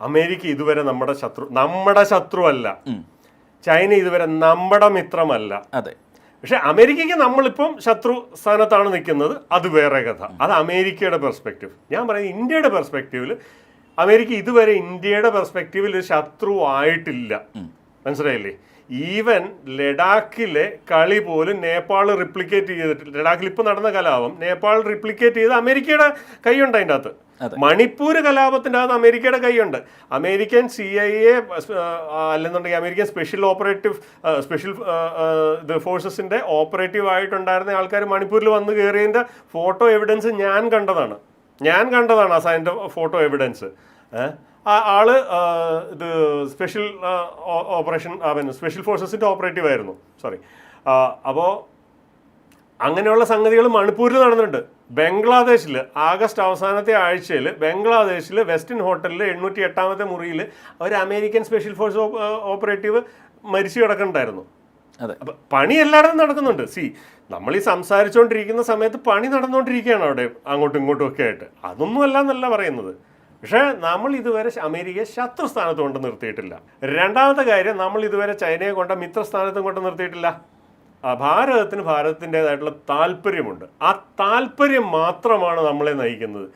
America ഇതുവരെ നമ്മുടെ ശത്രുവല്ല. China ഇതുവരെ നമ്മുടെ മിത്രമല്ല. അതെ. പക്ഷെ അമേരിക്കയ്ക്ക് നമ്മളിപ്പം ശത്രു സ്ഥാനത്താണ് നിൽക്കുന്നത്, അത് വേറെ കഥ. അത് അമേരിക്കയുടെ പെർസ്പെക്റ്റീവ്. ഞാൻ പറയുന്നത് ഇന്ത്യയുടെ പെർസ്പെക്റ്റീവിൽ അമേരിക്ക ഇതുവരെ ഇന്ത്യയുടെ പെർസ്പെക്റ്റീവിൽ ഒരു ശത്രു ആയിട്ടില്ല. മനസ്സിലായില്ലേ? ഈവൻ ലഡാക്കിലെ കളി പോലും നേപ്പാൾ റിപ്ലിക്കേറ്റ് ചെയ്തിട്ടില്ല. ലഡാക്കിൽ ഇപ്പം നടന്ന കലാപം നേപ്പാൾ റിപ്ലിക്കേറ്റ് ചെയ്ത് അമേരിക്കയുടെ കൈയുണ്ട് അതിൻ്റെ അകത്ത്. മണിപ്പൂർ കലാപത്തിൻ്റെ അകത്ത് അമേരിക്കയുടെ കൈയുണ്ട്. അമേരിക്കൻ CIA അല്ലെന്നുണ്ടെങ്കിൽ അമേരിക്കൻ സ്പെഷ്യൽ ഫോഴ്സസിൻ്റെ ഓപ്പറേറ്റീവ് ആയിട്ടുണ്ടായിരുന്ന ആൾക്കാർ മണിപ്പൂരിൽ വന്ന് കയറിയതിൻ്റെ ഫോട്ടോ എവിഡൻസ് ഞാൻ കണ്ടതാണ് ആ അതിൻ്റെ ഫോട്ടോ എവിഡൻസ്. ആള് ഇത് സ്പെഷ്യൽ ഫോഴ്സസിൻ്റെ ഓപ്പറേറ്റീവ് ആയിരുന്നു. അപ്പോൾ അങ്ങനെയുള്ള സംഗതികൾ മണിപ്പൂരിൽ നടന്നിട്ടുണ്ട്. ബംഗ്ലാദേശിൽ ആഗസ്റ്റ് അവസാനത്തെ ആഴ്ചയിൽ ബംഗ്ലാദേശിൽ വെസ്റ്റിൻ ഹോട്ടലിൽ 808-ാമത്തെ മുറിയിൽ ഒരു അമേരിക്കൻ സ്പെഷ്യൽ ഫോഴ്സ് ഓപ്പറേറ്റീവ് മരിച്ചു കിടക്കുന്നുണ്ടായിരുന്നു. അപ്പം പണി എല്ലായിടത്തും നടക്കുന്നുണ്ട്. നമ്മൾ ഈ സംസാരിച്ചുകൊണ്ടിരിക്കുന്ന സമയത്ത് പണി നടന്നുകൊണ്ടിരിക്കുകയാണ് അവിടെ അങ്ങോട്ടും ഇങ്ങോട്ടും ഒക്കെ ആയിട്ട്. അതൊന്നും അല്ല എന്നല്ല പറയുന്നത്. പക്ഷേ നമ്മൾ ഇതുവരെ അമേരിക്കയെ ശത്രുസ്ഥാനത്ത് കൊണ്ട് നിർത്തിയിട്ടില്ല. രണ്ടാമത്തെ കാര്യം, നമ്മൾ ഇതുവരെ ചൈനയെ കൊണ്ട് മിത്രസ്ഥാനത്തും കൊണ്ട് നിർത്തിയിട്ടില്ല. ഭാരതത്തിൻ്റെതായിട്ടുള്ള താല്പര്യമുണ്ട്. ആ താല്പര്യം മാത്രമാണ് നമ്മളെ നയിക്കുന്നത്.